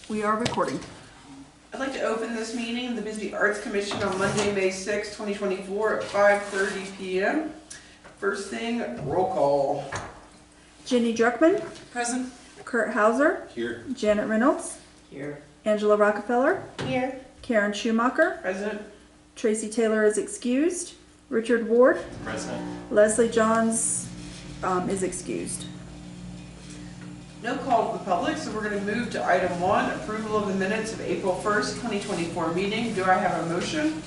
We are recording. I'd like to open this meeting of the Bisbee Arts Commission on Monday, May 6, 2024 at 5:30 p.m. First thing, roll call. Jenny Druckman, Present. Kurt Hauser, Here. Janet Reynolds, Here. Angela Rockefeller, Here. Karen Schumacher, Present. Tracy Taylor is excused, Richard Ward, Present. Leslie Johns is excused. No call to the public, so we're going to move to item 1, approval of the minutes of April 1st, 2024 meeting. Do I have a motion?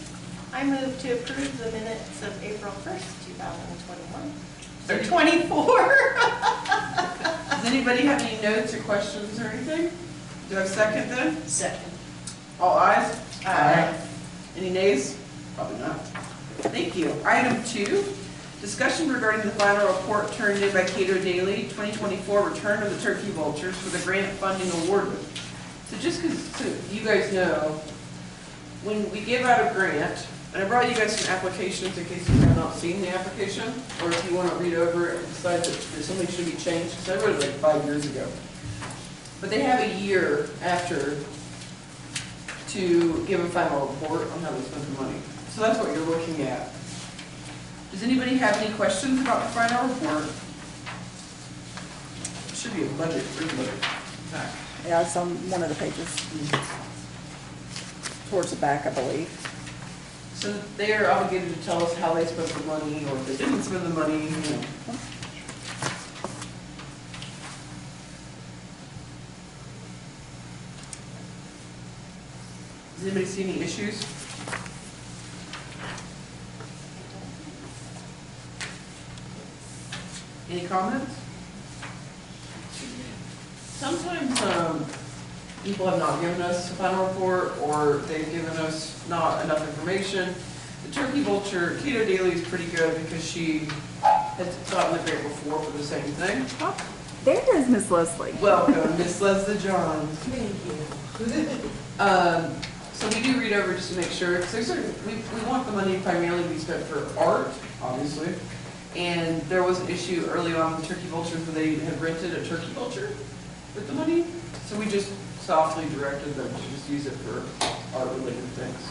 I move to approve the minutes of April 1st, 2021. Or 24. Does anybody have any notes or questions or anything? Do I have a second then? Second. All ayes? Aye. Any nays? Probably not. Thank you. Item 2, discussion regarding the final report turned in by Cato Daily, 2024 return of the turkey vultures for the grant funding awarded. So just so you guys know, when we give out a grant, and I brought you guys some applications in case you have not seen the application, or if you want to read over it and decide that something should be changed, because I wrote it like 5 years ago. But they have a year after to give a final report on how they spent the money. So that's what you're looking at. Does anybody have any questions about the final report? It should be a budget, back. Yeah, it's on one of the pages. Towards the back, I believe. So they are obligated to tell us how they spent the money, or if they didn't spend the money, you know. Does anybody see any issues? Any comments? Sometimes people have not given us a final report, or they've given us not enough information. The turkey vulture, Cato Daily is pretty good because she has gotten the grant before for the same thing. Oh, there is Miss Leslie. Welcome, Miss Leslie Johns. Thank you. So we do read over just to make sure, because we want the money primarily to be spent for art, obviously. And there was an issue early on with turkey vultures where they had rented a turkey vulture with the money. So we just softly directed them to just use it for art-related things.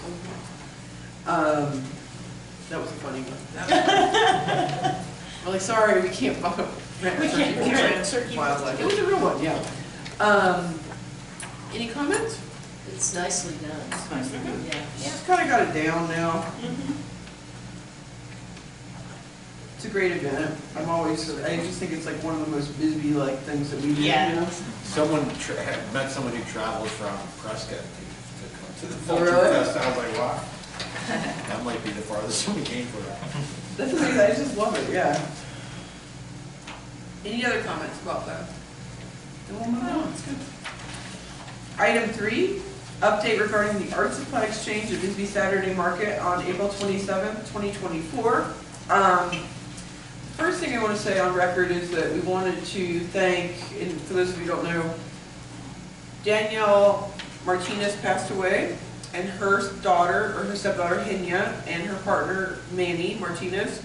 That was a funny one. We're like, sorry, we can't rent a turkey wildlife. It was a real one, yeah. Any comments? It's nicely done. It's nice. Yeah. Just kind of got it down now. It's a great event. I just think it's like one of the most Bisbee-like things that we do. Yeah. You know? Someone met someone who traveled from Prescott to come to the Oh, Vulture really? Fest. I was like, wow, that might be the farthest we came for that. That's amazing. I just love it, yeah. Any other comments about that? Then we'll move on. It's good. Item 3, update regarding the art supply exchange at Bisbee Saturday Market on April 27th, 2024. First thing I want to say on record is that we wanted to thank, and for those of you who don't know, Danielle Martinez passed away, and her daughter, or her stepdaughter, Henya, and her partner, Manny Martinez,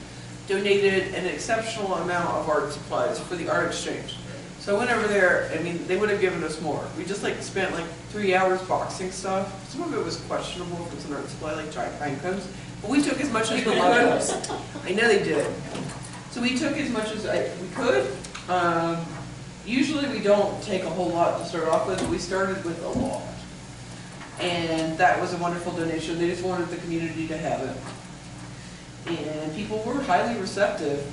donated an exceptional amount of art supplies for the art exchange. So I went over there, I mean, they would have given us more. We just spent 3 hours boxing stuff. Some of it was questionable if it's an art supply, like giant pine cones, but we took as much as we could. I know they did. So we took as much as we could. Usually we don't take a whole lot to start off with, but we started with a lot. And that was a wonderful donation. They just wanted the community to have it. And people were highly receptive.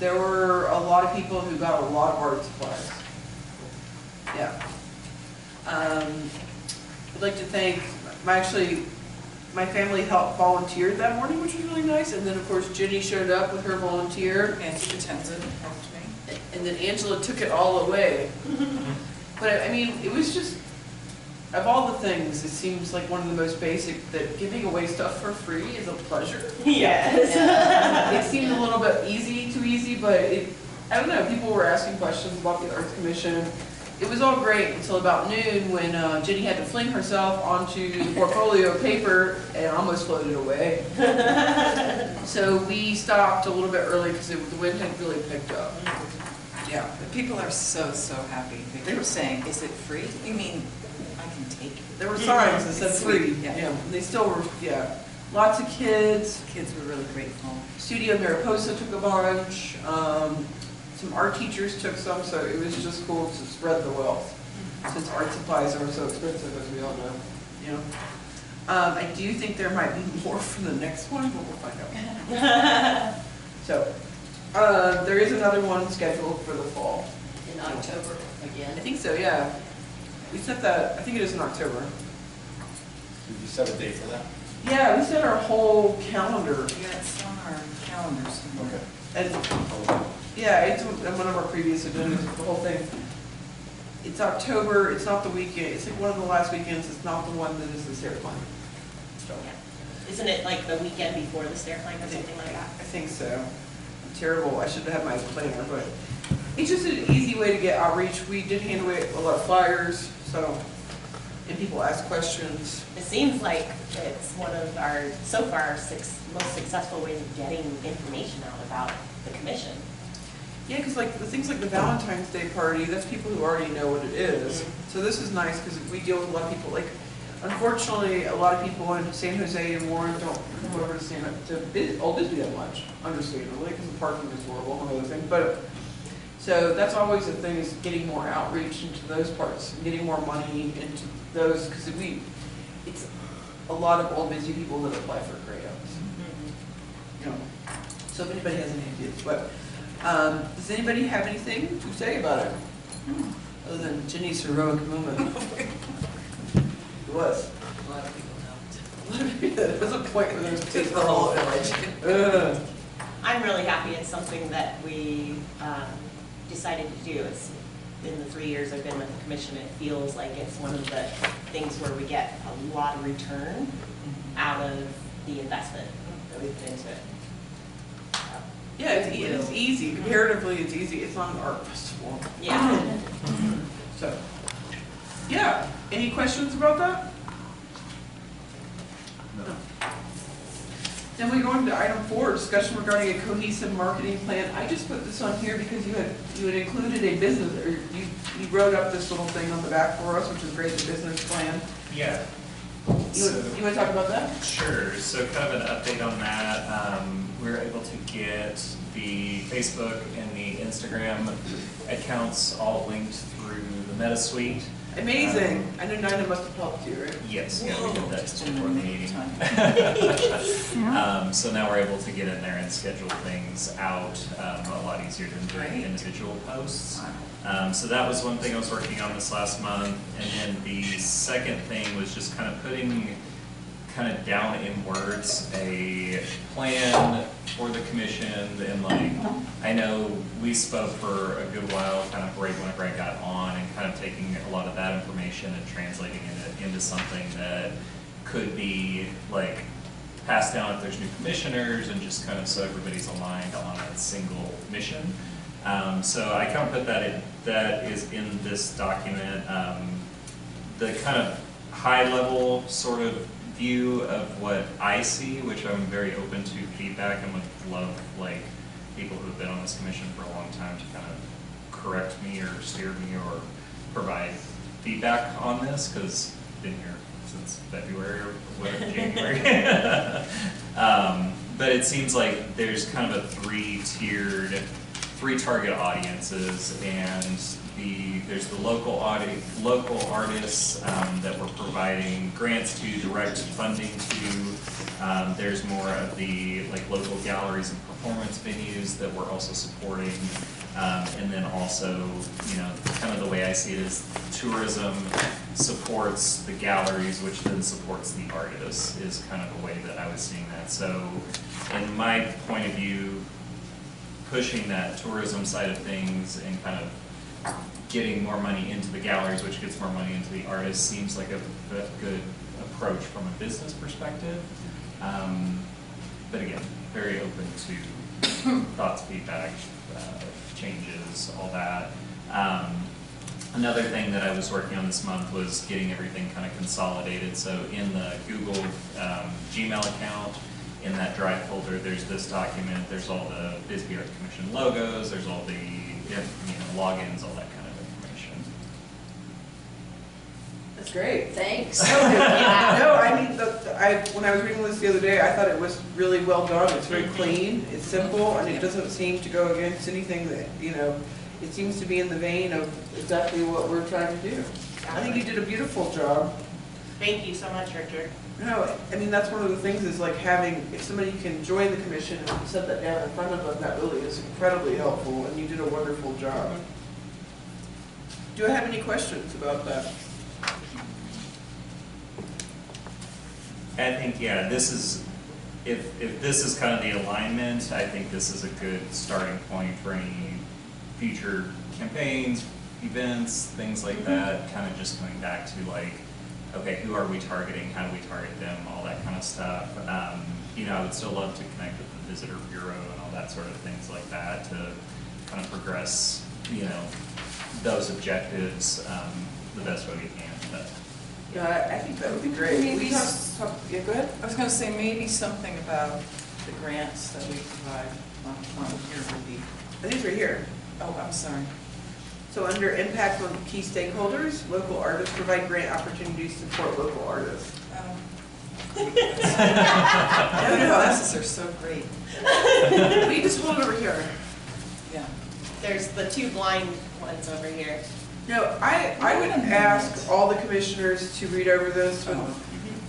There were a lot of people who got a lot of art supplies. Yeah. I'd like to thank, my family helped volunteered that morning, which was really nice. And then, of course, Jenny showed up with her volunteer. Nancy Tenzin helped me. And then Angela took it all away. But, I mean, it was just, of all the things, it seems like one of the most basic, that giving away stuff for free is a pleasure. Yes. It seemed a little bit too easy, but I don't know, people were asking questions about the Arts Commission. It was all great until about noon when Jenny had to fling herself onto the portfolio paper and almost floated away. So we stopped a little bit early because the wind had really picked up. Yeah. The people are so happy. They were saying, is it free? You mean I can there were signs that said It's free, sweet, yeah. yeah, and they still were, yeah. Lots of kids, Kids were really grateful. Studio Mariposa took a bunch, some art teachers took some, so it was just cool to spread the wealth, since art supplies are so expensive, as we all know, you know. I do think there might be more for the next one, but we'll find out. So, there is another one scheduled for the fall. In October I again. think so, yeah. We set that, I think it is in October. Did you set a date for that? Yeah, we set our whole calendar, Yeah, it's on our calendars. Okay. and, yeah, it's on one of our previous agendas, the whole thing. It's October, it's not the weekend, it's like one of the last weekends, it's not the one that is the stair climb. So, Yeah. Isn't it like the weekend before the stair climb or something like that? I think so. I'm terrible, I should have had my planner, but it's just an easy way to get outreach. We did hand away a lot of flyers, so, and people ask questions. It seems like it's one of our, so far, most successful ways of getting information out about the commission. Yeah, because like the things like the Valentine's Day party, that's people who already know what it is. So this is nice because we deal with a lot of people. Like, unfortunately, a lot of people in San Jose and Warren don't come over to Old Bisbee that much, understandably, because the parking is horrible and other things. But so that's always the thing, is getting more outreach into those parts, and getting more money into those, because it's a lot of Old Bisbee people that apply for grants. You know, so if anybody has any ideas, but. Does anybody have anything to say about it? Other than Jenny's heroic moment. It was. A lot of people helped. There was a point where there was Took the whole village. I'm really happy it's something that we decided to do. It's in the 3 years I've been with the commission, it feels like it's one of the things where we get a lot of return out of the investment that we put into it. Yeah, it's easy. Comparatively, it's easy. It's not an art festival. Yeah. So, yeah. Any questions about that? No. Then we go into item 4, discussion regarding a cohesive marketing plan. I just put this on here because you had included a business, or you wrote up this little thing on the back for us, which is great, the business plan. Yeah. You want to talk about that? Sure, so kind of an update on that. We were able to get the Facebook and the Instagram accounts all linked through the MetaSuite. Amazing. I know Nina must have helped you, right? Yes, yeah, we did that just before the meeting. So now we're able to get in there and schedule things out a lot easier than doing individual posts. So that was one thing I was working on this last month. And then the second thing was just kind of putting down in words a plan for the commission. And like, I know we spoke for a good while, kind of right whenever I got on, and kind of taking a lot of that information and translating it into something that could be like passed down if there's new commissioners, and just kind of so everybody's aligned on a single mission. So I kind of put that is in this document. The kind of high level sort of view of what I see, which I'm very open to feedback, and would love like people who have been on this commission for a long time to kind of correct me or steer me or provide feedback on this, because I've been here since February or whatever, January. But it seems like there's kind of a three target audiences, and there's the local artists that we're providing grants to, direct funding to. There's more of the like local galleries and performance venues that we're also supporting. And then also, kind of the way I see it is tourism supports the galleries, which then supports the artists, is kind of the way that I was seeing that. So in my point of view, pushing that tourism side of things and kind of getting more money into the galleries, which gets more money into the artists, seems like a good approach from a business perspective. But again, very open to thoughts, feedback, changes, all that. Another thing that I was working on this month was getting everything kind of consolidated. So in the Google Gmail account, in that drive folder, there's this document, there's all the Bisbee Arts Commission logos, there's all the logins, all that kind of information. That's great. Thanks. No, I mean, when I was reading this the other day, I thought it was really well done. It's very clean, it's simple, and it doesn't seem to go against anything that, it seems to be in the vein of exactly what we're trying to do. I think you did a beautiful job. Thank you so much, Richard. No, I mean, that's one of the things is like having, if somebody can join the commission and set that down in front of them, that really is incredibly helpful, and you did a wonderful job. Do I have any questions about that? I think, yeah, this is, if this is kind of the alignment, I think this is a good starting point for any future campaigns, events, things like that, kind of just coming back to like, okay, who are we targeting, how do we target them, all that kind of stuff. I would still love to connect with the visitor bureau and all that sort of things like that to kind of progress, those objectives the best way we can. But Yeah, I think that would be great. Maybe Yeah, go ahead. I was gonna say maybe something about the grants that we provide on here would be, I think it's right here. oh, I'm sorry. So under impact on key stakeholders, local artists provide grant opportunities to support local artists. No, glasses are so great. We just hold it over here. Yeah. There's the two blind ones over here. No, I would ask all the commissioners to read over this Oh.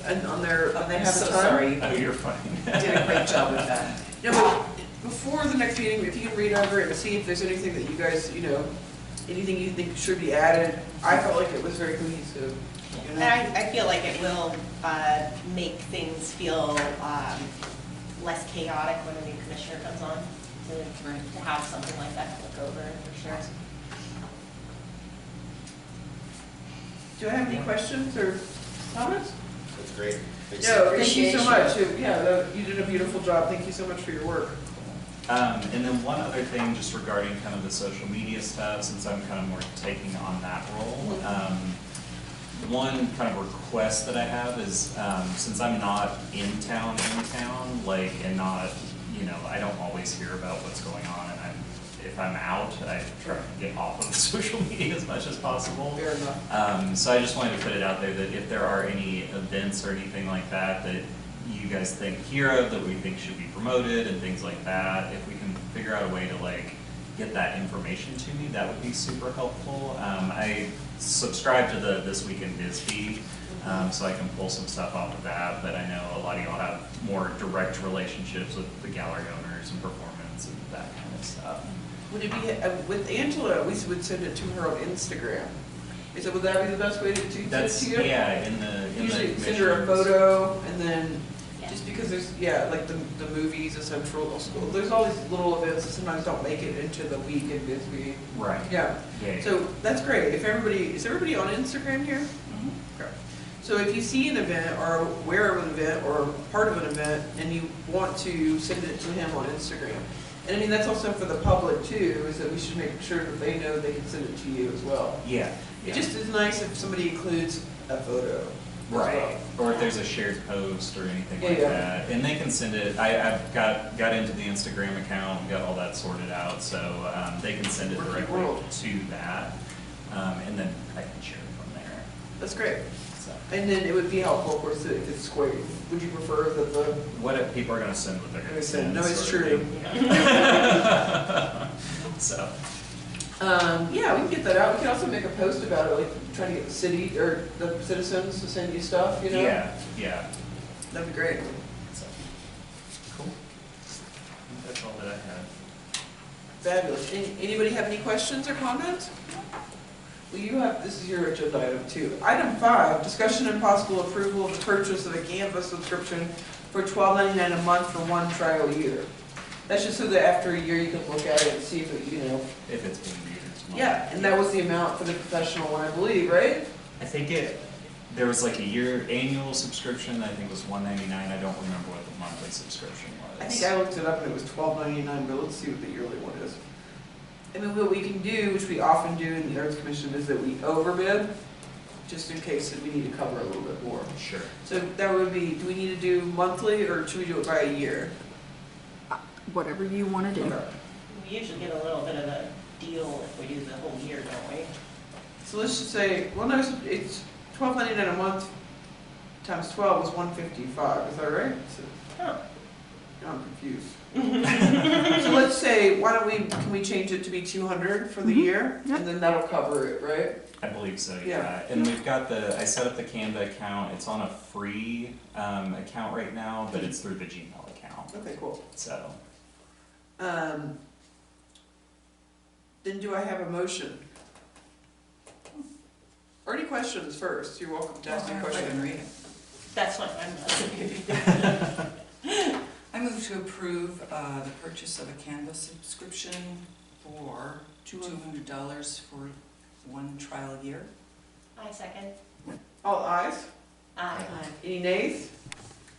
and on their, when they I'm have so the time. sorry. oh, you're fine. You did a great job with that. No, but before the next meeting, if you can read over it and see if there's anything that you guys, anything you think should be added. I felt like it was very cohesive. And I feel like it will make things feel less chaotic when a new commissioner comes on, to have something like that to look over, for sure. Do I have any questions or comments? That's great. Thanks. No, thank you so much. Appreciation. You did a beautiful job. Thank you so much for your work. And then one other thing, just regarding kind of the social media stuff, since I'm kind of more taking on that role. One kind of request that I have is, since I'm not in town, and not, I don't always hear about what's going on, and if I'm out, I try to get off of social media as much as possible. Fair enough. So I just wanted to put it out there that if there are any events or anything like that that you guys hear of that we think should be promoted and things like that, if we can figure out a way to get that information to me, that would be super helpful. I subscribe to the This Week in Bisbee, so I can pull some stuff off of that, but I know a lot of y'all have more direct relationships with the gallery owners and performance and that kind of stuff. Would it be, with Angela, we would send it to her on Instagram. Would that be the best way to do it That's, to you? yeah, in the Usually send her a commissioners. photo and then, Yeah. just because there's, like the movies, the central school, there's all these little events that sometimes don't make it into the week in Bisbee. Right. Yeah, Yeah. so that's great. Is everybody on Instagram here? Mm-hmm. Okay. So if you see an event or aware of an event or part of an event and you want to send it to him on Instagram. And I mean, that's also for the public too, is that we should make sure that they know they can send it to you as well. Yeah. It just is nice if somebody includes a photo. as Right, well. or if there's a shared post or anything Yeah, like yeah. that, and they can send it, I've got into the Instagram account, got all that sorted out, so they can send it Working directly world. to that, and then I can share it from there, That's great. so. And then it would be helpful, of course, if it's square. Would you prefer that the, What if people are gonna send what they're gonna send? no, it's sort of true. thing. So, Yeah, we can get that out. We can also make a post about it, like trying to get the city or the citizens to send you stuff, yeah, That'd be great. so, cool. I think that's all that I had. Fabulous. Anybody have any questions or comments? Well, this is your agenda item 2. Item 5, discussion and possible approval of the purchase of a Canvas subscription for $12.99 a month for 1 trial year. That's just so that after a year you can look at it and see if it, If it's being used. Yeah, and that was the amount for the professional one, I believe, right? I think there was like a year annual subscription, I think was $199, I don't remember what the monthly subscription was. I think I looked it up and it was $12.99, but let's see what the yearly one is. I mean, what we can do, which we often do in the Arts Commission, is that we overbid, just in case that we need to cover a little bit more. Sure. So that would be, do we need to do monthly or should we do it by a year? Whatever you want to do. Okay. We usually get a little bit of a deal if we do the whole year, don't we? So let's just say, well, no, it's $12.99 a month times 12 is $155, is that right? So, Huh. now I'm confused. So let's say, can we change it to be 200 for the year? Yep. And then that'll cover it, right? I believe so, Yeah. yeah. And we've got I set up the Canva account, it's on a free account right now, but it's through the Gmail account, Okay, cool. so. Then do I have a motion? Or any questions first? You're welcome to ask me a I question. can read it. That's what I'm, I move to approve the purchase of a Canva subscription for $200 for one trial year. I second. All ayes? Aye. Any nays?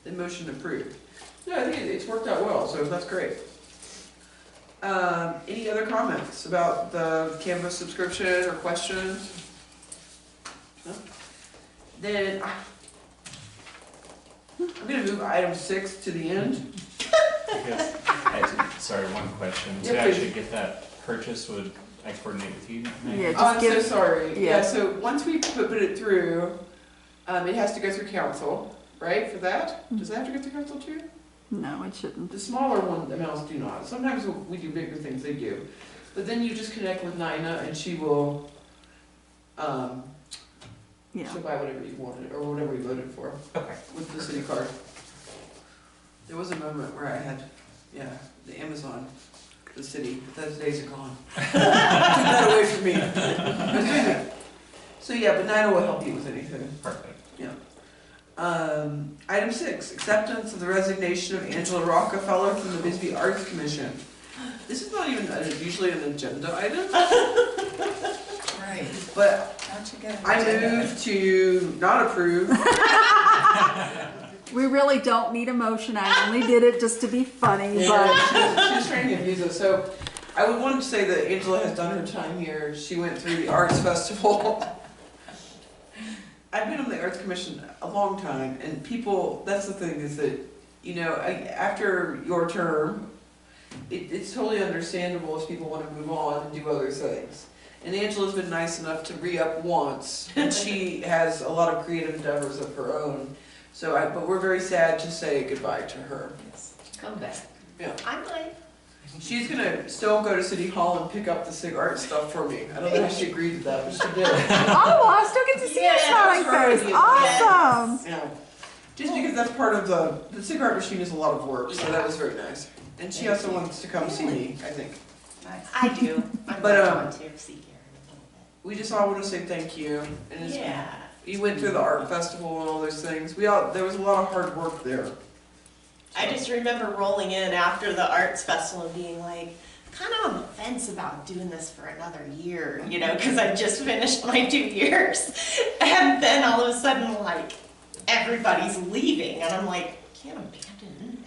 The motion approved. No, I think it's worked out well, so that's great. Any other comments about the Canvas subscription or questions? No? Then I'm gonna move item 6 to the end. Sorry, one question. Yeah, To actually please. get that purchase, would I coordinate with you? Meg? Yeah. Oh, I'm so give- sorry. yeah. Yeah, so once we put it through, it has to go through council, right, for that? Does it have to go through council too? No, it shouldn't. The smaller one amounts do not. Sometimes we do bigger things, they do. But then you just connect with Nina and she will, Yeah. she'll buy whatever you wanted, or whatever you voted for, Okay. with the city card. There was a moment where I had, the Amazon, the city, but those days are gone. Took that away from me. I was doing that. So yeah, but Nina will help you with anything. Perfect. Item 6, acceptance of the resignation of Angela Rockefeller from the Bisbee Arts Commission. This is not even usually an agenda item, Right. but How'd you get it? I move to not approve. We really don't need a motion. I only did it just to be funny, but She's trying to abuse us. So I would want to say that Angela has done her time here. She went through the Arts Festival. I've been on the Arts Commission a long time, and people, that's the thing, is that, after your term, it's totally understandable if people want to move on and do other things. And Angela's been nice enough to re-up once, and she has a lot of creative endeavors of her own. But we're very sad to say goodbye to her. Come back. Yeah. I might. She's gonna still go to City Hall and pick up the SIG art stuff for me. I don't know how she agreed to that, but she did. oh, I still get to see your Yeah, smiling that's right. face. Awesome. Yeah. Just because that's part of the SIG art machine is a lot of work, so that was very nice. And she also wants to come see me, I think. Nice. I do. I'm But, going to see Karen a little We just all want to say thank you. And bit. it's, Yeah. you went through the art festival and all those things. There was a lot of hard work there. I just remember rolling in after the arts festival and being like, kind of on the fence about doing this for another year, because I just finished my 2 years. And then all of a sudden, like, everybody's leaving. And I'm like, can't abandon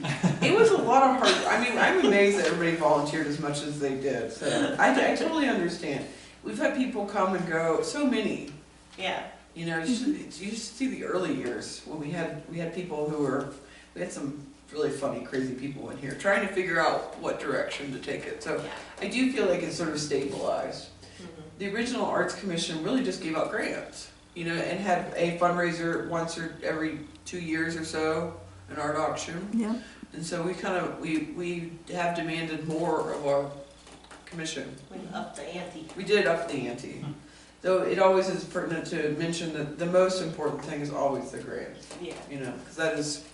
everybody. It was a lot of hard. I'm amazed that everybody volunteered as much as they did. So I totally understand. We've had people come and go, so many. Yeah. You should see the early years when we had people we had some really funny, crazy people in here trying to figure out what direction to take it. So Yeah. I do feel like it's sort of stabilized. Mhm. The original Arts Commission really just gave out grants, and had a fundraiser once or every 2 years or so, an art auction. Yeah. And so we have demanded more of our commission. We upped the ante. We did up the ante. Though it always is pertinent to mention that the most important thing is always the grant, Yeah. because that is,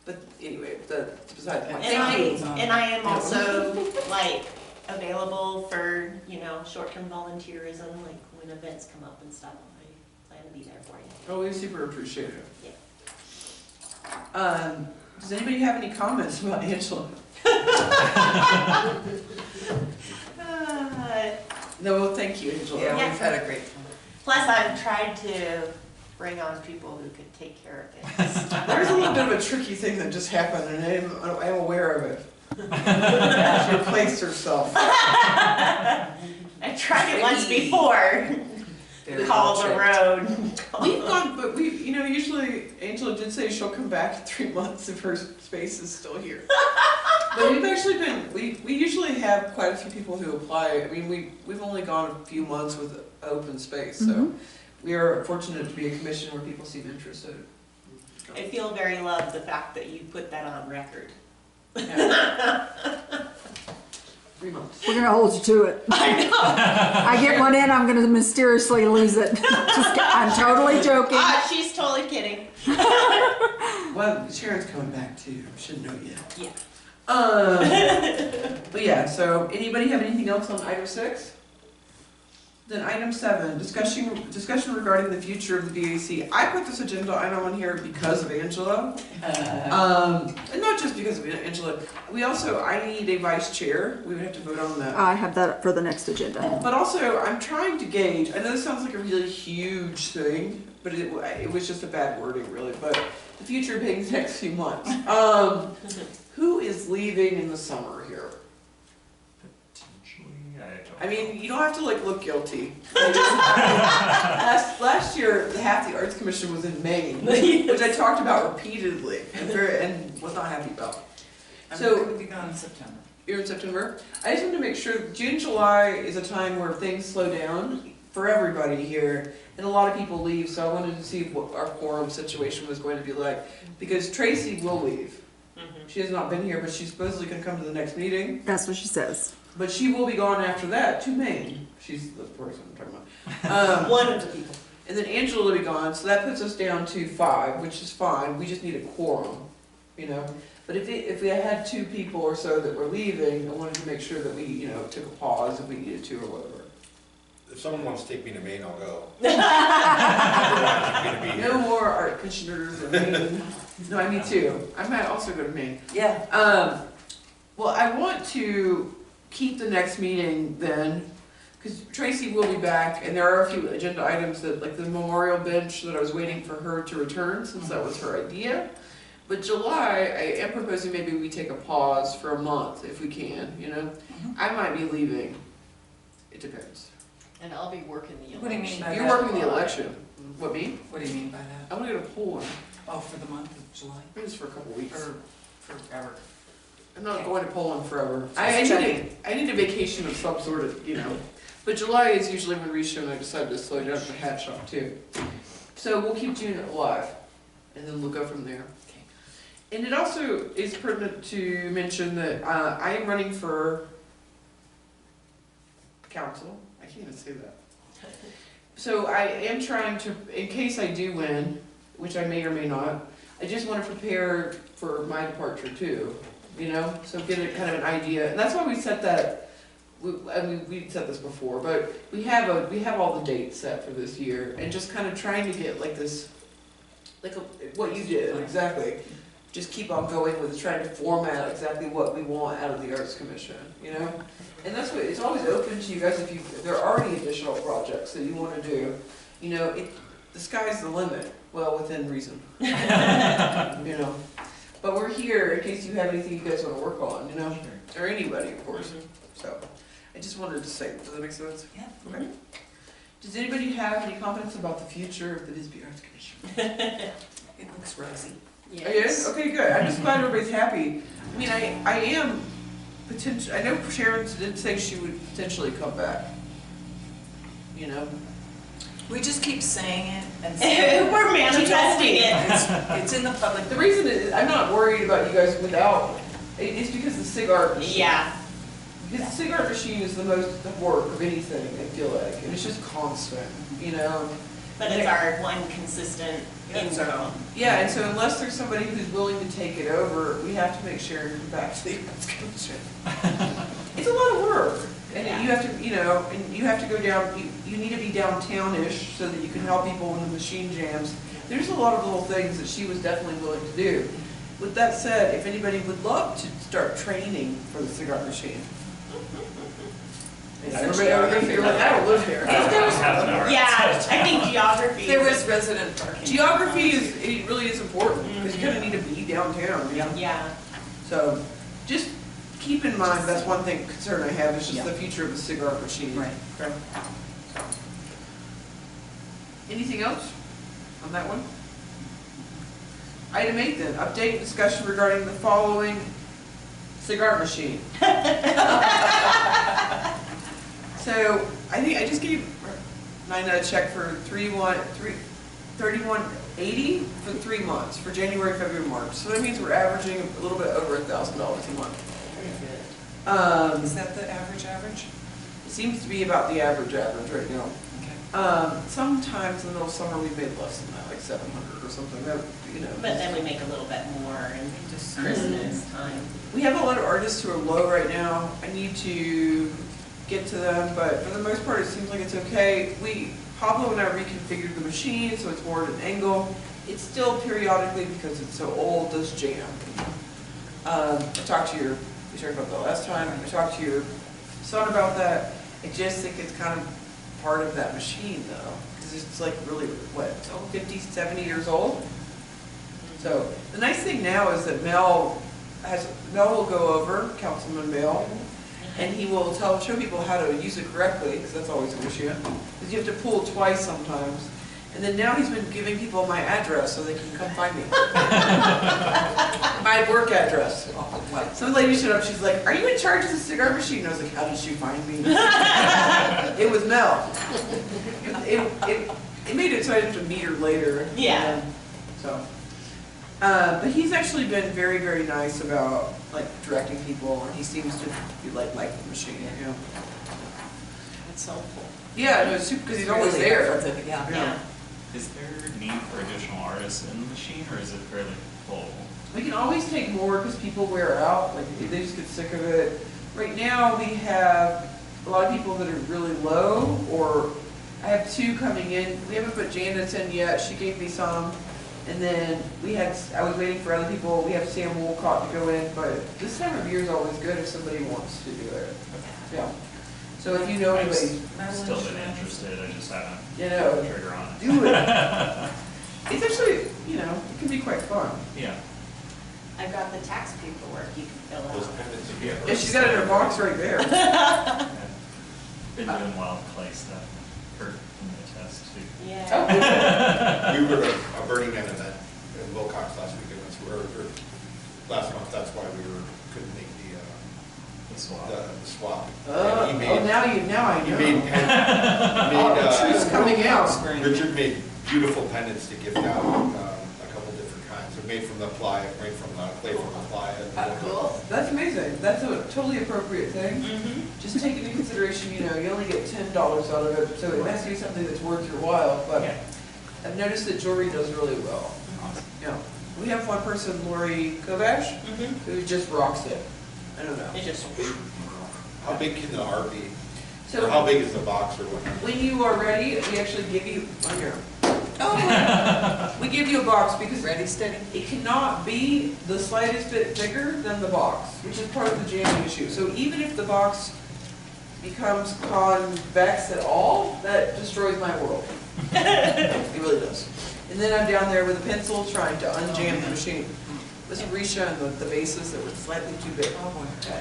but anyway, that's beside the point. And Thank you. and I am also, like, available for, short-term volunteerism, like, when events come up and stuff. I plan to be there for you. Oh, we super appreciate it. Yeah. Does anybody have any comments about Angela? No, well, thank you, Angela. Yeah, Yeah. we've had a great time. Plus, I've tried to bring on people who could take care of things. There's a little bit of a tricky thing that just happened, and I'm aware of it. She replaced herself. I tried it once before. Very Call the well-checked. road. We've gone, but usually Angela did say she'll come back in 3 months if her space is still here. But we've actually we usually have quite a few people who apply. We've only gone a few months with open space, so we are fortunate to be a commission where people seem interested. I feel very loved the fact that you put that on record. 3 months. We're gonna hold you to it. I know. I get one in, I'm gonna mysteriously lose it. I'm totally joking. She's totally kidding. Well, Sharon's coming back too. Shouldn't know yet. Yeah. But yeah, so anybody have anything else on item 6? Then item 7, discussion regarding the future of the BAC. I put this agenda item on here because of Angela. And not just because of Angela. I need a vice chair. We would have to vote on that. I have that up for the next agenda. But also, I'm trying to gauge, I know this sounds like a really huge thing, but it was just a bad wording really, but the future being the next few months. Who is leaving in the summer here? Potentially, I don't I mean, know. you don't have to like look guilty. Last year, half the Arts Commission was in Maine, which I talked about repeatedly and was not happy about. So- I'm gonna be gone in September. You're in September. I just want to make sure June, July is a time where things slow down for everybody here, and a lot of people leave. So I wanted to see what our quorum situation was going to be like, because Tracy will leave. She has not been here, but she's supposedly going to come to the next meeting. That's what she says. But she will be gone after that to Maine. She's the person I'm talking about. One of the people. And then Angela will be gone, so that puts us down to 5, which is fine. We just need a quorum, you know. But if we had 2 people or so that were leaving, I wanted to make sure that we, you know, took a pause if we needed to or whatever. If someone wants to take me to Maine, I'll go. I'm gonna be No here. more art commissioners in Maine. No, me too. I might also go to Maine. Yeah. Well, I want to keep the next meeting then, because Tracy will be back, and there are a few agenda items that, like the memorial bench, that I was waiting for her to return, since that was her idea. But July, I am proposing maybe we take a pause for a month, if we can, you know? I might be leaving. It depends. And I'll be working the election. What do you mean by You're that? working the election. What, me? What do you mean by that? I want to go to Poland, Oh, for the month of July? just for a couple weeks. Or forever? I'm not going to Poland forever. Just checking. I need a vacation of some sort of, you know. But July is usually when Risha and I decide to slow down at the hat shop too. So we'll keep June alive, and then we'll go from there. Okay. And it also is pertinent to mention that I am running for council. I can't even say that. So I am trying to, in case I do win, which I may or may not, I just want to prepare for my departure too, you know? So get a kind of an idea, and that's why we set that, I mean, we set this before, but we have all the dates set for this year, and just kind of trying to get like this, what you did, exactly. Just keep on going with trying to format exactly what we want out of the Arts Commission, you know? And that's what, it's always open to you guys if there are any additional projects that you want to do, you know, the sky's the limit, well, within reason. You know? But we're here in case you have anything you guys want to work on, you know? Or anybody, of course. So, I just wanted to say, does that make sense? Yeah. Okay. Does anybody have any comments about the future of the Bisbee Arts Commission? It looks rosy. Oh, yes? Okay, good. I'm just glad everybody's happy. I mean, I am potential. I know Sharon did say she would potentially come back. You know? We just keep saying it and saying it. We're manifesting it. It's in the public. The reason is, I'm not worried about you guys without, it's because the cigar machine. Yeah. Because the cigar machine is the most work of anything, I feel like. And it's just constant, you know? But it's our one consistent Yeah, income. Yeah, and so unless there's somebody who's willing to take it over, we have to make sure you're back to the Arts Commission. It's a lot of work, and Yeah. you have to, you know, and you have to go down, you need to be downtown-ish so that you can help people when the machine jams. There's a lot of little things that she was definitely willing to do. With that said, if anybody would love to start training for the cigar machine. And everybody over here, you're like, I don't live here. Half an hour. Yeah, I think geography. There was resident parking. Geography it really is important, because you kind of need to be downtown, you know? Yeah. So, just keep in mind, that's one concern I have, is just Yeah. the future of the cigar machine. Right. Okay. Anything else on that one? Item 8 then, update and discussion regarding the following cigar machine. So, I think I just gave And I got a check for $31.80 for 3 months, for January, February, March. So that means we're averaging a little bit over $1,000 a month. Is that the average? It seems to be about the average right now. Okay. Sometimes in the middle of summer we made less than that, like 700 or something. That, you know. But then we make a little bit more in Just Christmas time. We have a lot of artists who are low right now. I need to get to them, but for the most part, it seems like it's okay. Pablo and I reconfigured the machine so it's more at an angle. It still periodically, because it's so old, does jam. I talked about that last time. I talked to your son about that. I just think it's kind of part of that machine though, because it's like really, what, 50, 70 years old? So the nice thing now is that Mel will go over, Councilman Mel, and he will show people how to use it correctly, because that's always an issue. Because you have to pull twice sometimes. And then now he's been giving people my address so they can come find me. My work address. Some lady showed up, she's like, "Are you in charge of the cigar machine?" I was like, "How did she find me?" It was Mel. It made it so I didn't have to meet her later. Yeah. But he's actually been very, very nice about like directing people, and he seems to be like the machine. You know? That's helpful. Yeah, no, it's super because he's always there. Yeah. Is there need for additional artists in the machine, or is it fairly full? We can always take more because people wear out, like they just get sick of it. Right now we have a lot of people that are really low, or I have 2 coming in. We haven't put Janice in yet, she gave me some. And then I was waiting for other people. We have Sam Wolcott to go in, but this time of year is always good if somebody wants to do it. Yeah. So if you know anybody, I've still been interested, I just haven't you know, pulled the trigger on it. do it. It's actually, it can be quite fun. Yeah. I've got the tax paperwork you can fill Those out. pendants Yeah. Yeah, she's got it in her box right there. Been doing wild clay stuff. Kurt can attest to. Yeah. We were a Burning Man event in Wilcox last weekend, or last month, that's why we couldn't make The swap. the swap. Oh, And he made, now I he know. made, Oh, the truth's coming out. Richard made beautiful pendants to gift out, a couple different kinds. They're made from the playa, made from the clay from the playa. Cool. That's amazing. That's a totally appropriate thing. Just take into consideration, you only get $10 out of it, so it has to be something that's worth your while. But Yeah. I've noticed that jewelry does really well. Awesome. Yeah. We have one person, Lori Kovash, who just rocks it. I don't know. It just, How big can the art be? So Or how big is the box or whatever? when you are ready, we actually give you here. We give you a box because Ready, steady. it cannot be the slightest bit bigger than the box, which is part of the jamming issue. So even if the box becomes convex at all, that destroys my world. It really does. And then I'm down there with a pencil trying to unjam the machine. This is Risha and the bases that were slightly too big. Oh, boy. Okay.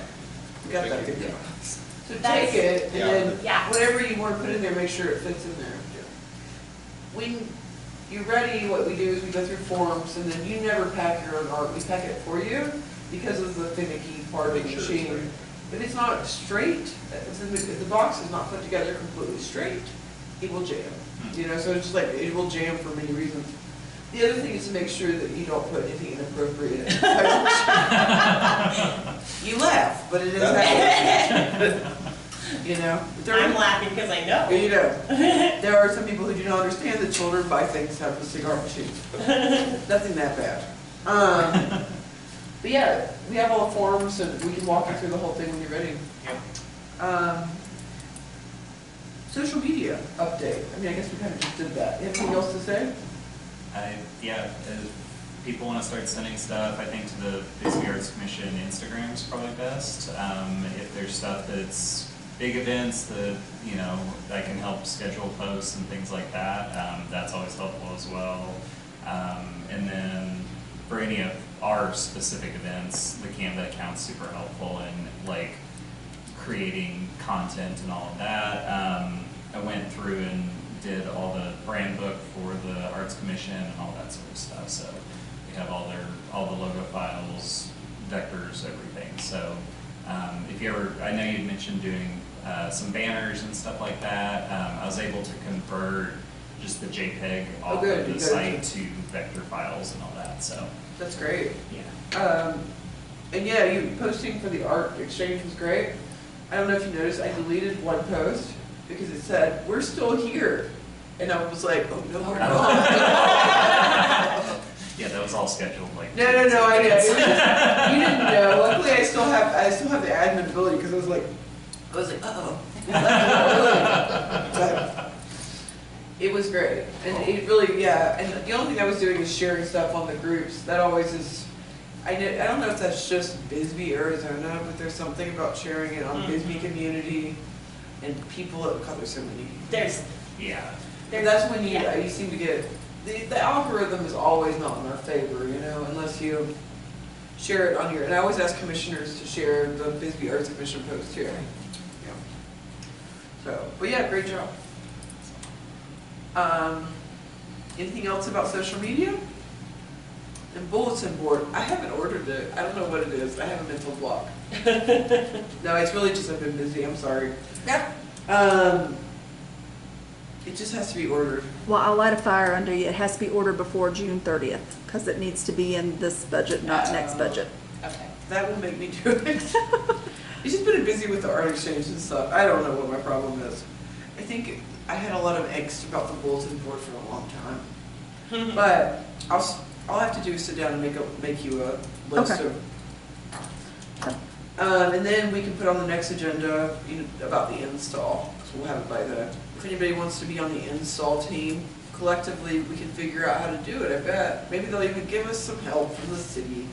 We got that figured out. So That's- take it, and then Yeah. whatever you want to put in there, make sure it fits in there. When you're ready, what we do is we go through forms, and then you never pack your own art. We pack it for you because of the finicky part of the Make sure it's machine. straight. If it's not straight, if the box is not put together completely straight, it will jam. So it's just like, it will jam for many reasons. The other thing is to make sure that you don't put anything inappropriate inside the machine. You laugh, but it is happening. I'm laughing because I know. There are some people who do not understand that children buy things out of the cigar machines. Nothing that bad. But yeah, we have all the forms, and we can walk you through the whole thing when you're ready. Social media update. I guess we kind of just did that. Anything else to say? If people want to start sending stuff, I think to the Bisbee Arts Commission, Instagram is probably best. If there's stuff that's big events that, I can help schedule posts and things like that, that's always helpful as well. And then for any of our specific events, the Canva account's super helpful in creating content and all of that. I went through and did all the brand book for the Arts Commission and all that sort of stuff. So we have all the logo files, vectors, everything. So if you ever, I know you'd mentioned doing some banners and stuff like that. I was able to convert just the JPEG off good, of the good. site to vector files and all that, so, That's great. yeah. And yeah, you posting for the art exchange was great. I don't know if you noticed, I deleted one post because it said, "We're still here." And I was like, oh no, we're not. Yeah, that was all scheduled like. No, I know. It was just, you didn't know. Luckily, I still have the admin ability because I was like, uh-oh. But it was great. And it really, yeah. And the only thing I was doing is sharing stuff on the groups. That always is, I don't know if that's just Bisbee, Arizona, but there's something about sharing it on Bisbee community and people, God, there's so many. Yeah. And that's when you seem to get, the algorithm is always not in our favor, unless you share it on your, and I always ask commissioners to share the Bisbee Arts Commission post too. Yeah. So, but yeah, great job. Anything else about social media? And bulletin board, I haven't ordered it. I don't know what it is. I have a mental block. No, it's really just I've been busy. I'm sorry. Yep. It just has to be ordered. Well, I'll light a fire under you. It has to be ordered before June 30th because it needs to be in this budget, not next budget. Okay. That will make me do it. It's just been busy with the art exchange and stuff. I don't know what my problem is. I think I had a lot of angst about the bulletin board for a long time. But all I have to do is sit down and make you a list Okay. of. And then we can put on the next agenda about the install. So we'll have it by then. If anybody wants to be on the install team, collectively we can figure out how to do it. I bet. Maybe they'll even give us some help from the city.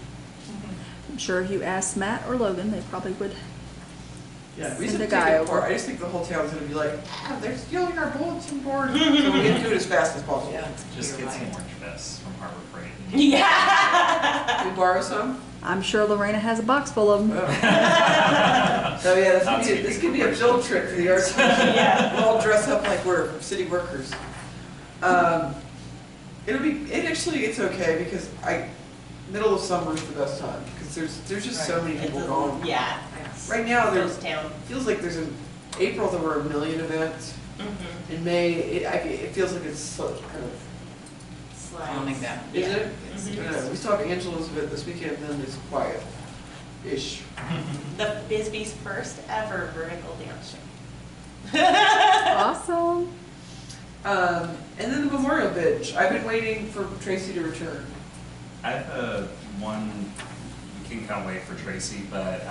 I'm sure if you asked Matt or Logan, they probably would. Yeah, we Send just a take guy it over. apart. I just think the whole town's gonna be like, they're stealing our bulletin board. So we have to do it as fast as possible. Yeah. Just You're get some right. orange vests from Harbor Freight. Yeah. Can we borrow some? I'm sure Lorena has a box full of them. Oh, so yeah, this could be a field trip for the arts commission. Yeah. We'll all dress up like we're city workers. It's okay because middle of summer is the best time because there's just so many people going. Yeah. Right now, Ghost town. feels like there's April there were 1 million events. Mm-hmm. In May, it feels like it's so kind of, Calming down. is it? Yes. I don't know. We saw Angela's event this weekend, then it's quiet-ish. The Bisbee's first ever vertical dance show. Awesome. And then the Memorial Bench. I've been waiting for Tracy to return. I have one, we can't wait for Tracy, but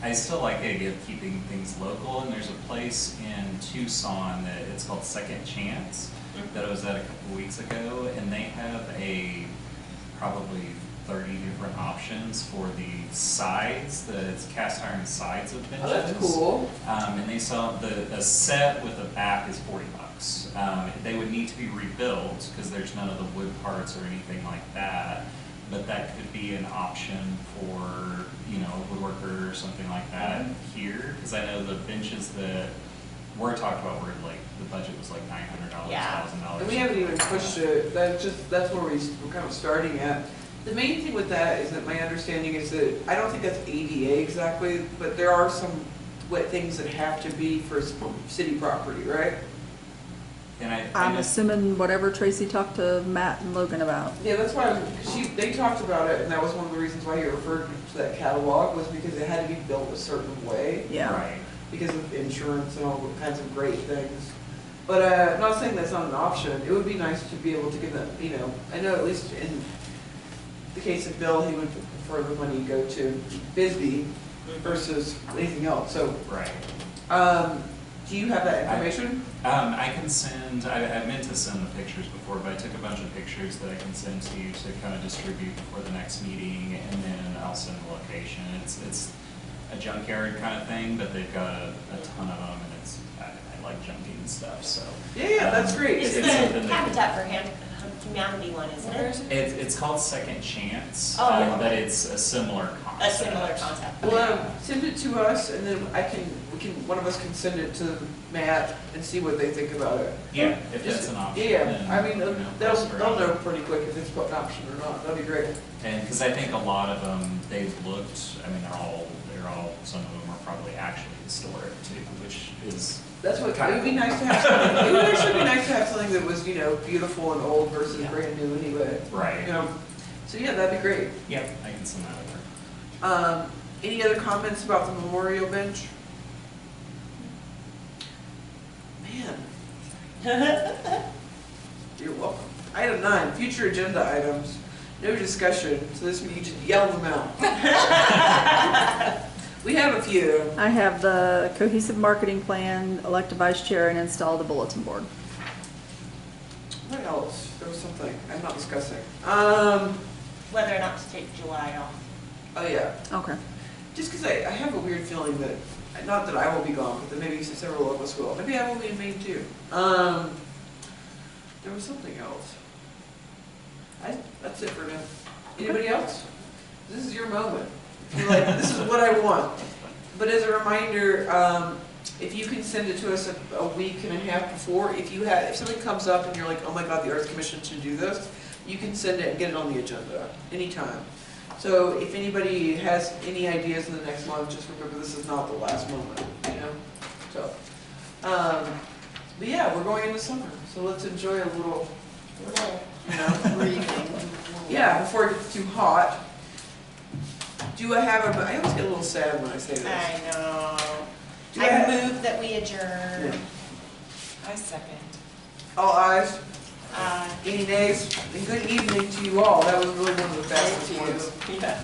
I still like the idea of keeping things local, and there's a place in Tucson that it's called Second Chance that I was at a couple weeks ago, and they have probably 30 different options for the sides, it's cast iron sides of benches. Oh, that's cool. And they sell a set with a back is $40. They would need to be rebuilt because there's none of the wood parts or anything like that. But that could be an option for, a woodworker or something like that here. Because I know the benches that we're talking about were like, the budget was like $900, Yeah. $1,000. And we haven't even pushed it. That's where we're kind of starting at. The main thing with that is that my understanding is that, I don't think that's ADA exactly, but there are some things that have to be for city property, right? And I'm assuming whatever Tracy talked to Matt and Logan about. Yeah, that's why they talked about it, and that was one of the reasons why he referred to that catalog, was because it had to be built a certain way. Yeah. Right. Because of insurance and all kinds of great things. But I'm not saying that's not an option. It would be nice to be able to give them, I know at least in the case of Bill, he would prefer the money go to Bisbee versus anything else. So, Right. Do you have that information? I can send, I meant to send the pictures before, but I took a bunch of pictures that I can send to you to kind of distribute before the next meeting, and then I'll send the location. It's a junkyard kind of thing, but they've got a ton of them, and I like junking and stuff, so. Yeah, that's great. It's It's the something that- Habitat for Humanity one, isn't it? It's called Second Chance, Oh. but it's a similar A concept. similar concept. Well, send it to us, and then one of us can send it to Matt and see what they think about it. Yeah, if that's an option. Yeah, then, I mean, post it they'll around. know pretty quick if it's an option or not. That'd be great. And because I think a lot of them, they've looked, they're some of them are probably actually historic too, which is That's what, kind it of would be cool. nice to have something, it would actually be nice to have something that was, beautiful and old versus Yeah. brand new anyway. Right. So yeah, that'd be great. Yep, I can send that over. Any other comments about the memorial bench? Man. You're welcome. Item 9, future agenda items. No discussion, so this means you just yell them out. We have a few. I have the cohesive marketing plan, elect a vice chair, and install the bulletin board. What else? There was something I'm not discussing. Whether or not to take July off. Oh yeah. Okay. Just because I have a weird feeling that, not that I will be gone, but that maybe several of us will. Maybe I will be in Maine too. There was something else. That's it for now. Anybody else? This is your moment. You're like, this is what I want. But as a reminder, if you can send it to us a week and a half before, if something comes up and you're like, oh my God, the Arts Commission should do this, you can send it and get it on the agenda anytime. So if anybody has any ideas in the next month, just remember this is not the last moment, So, but yeah, we're going into summer, so let's enjoy a little, Breathing. yeah, before it gets too hot. Do I have I always get a little sad when I say this. I know. Do I have- move that we adjourn. Yeah. I second. All ayes, Uh, any nays? And good evening to you all. That was really one of the fastest thank ones. you. Yeah.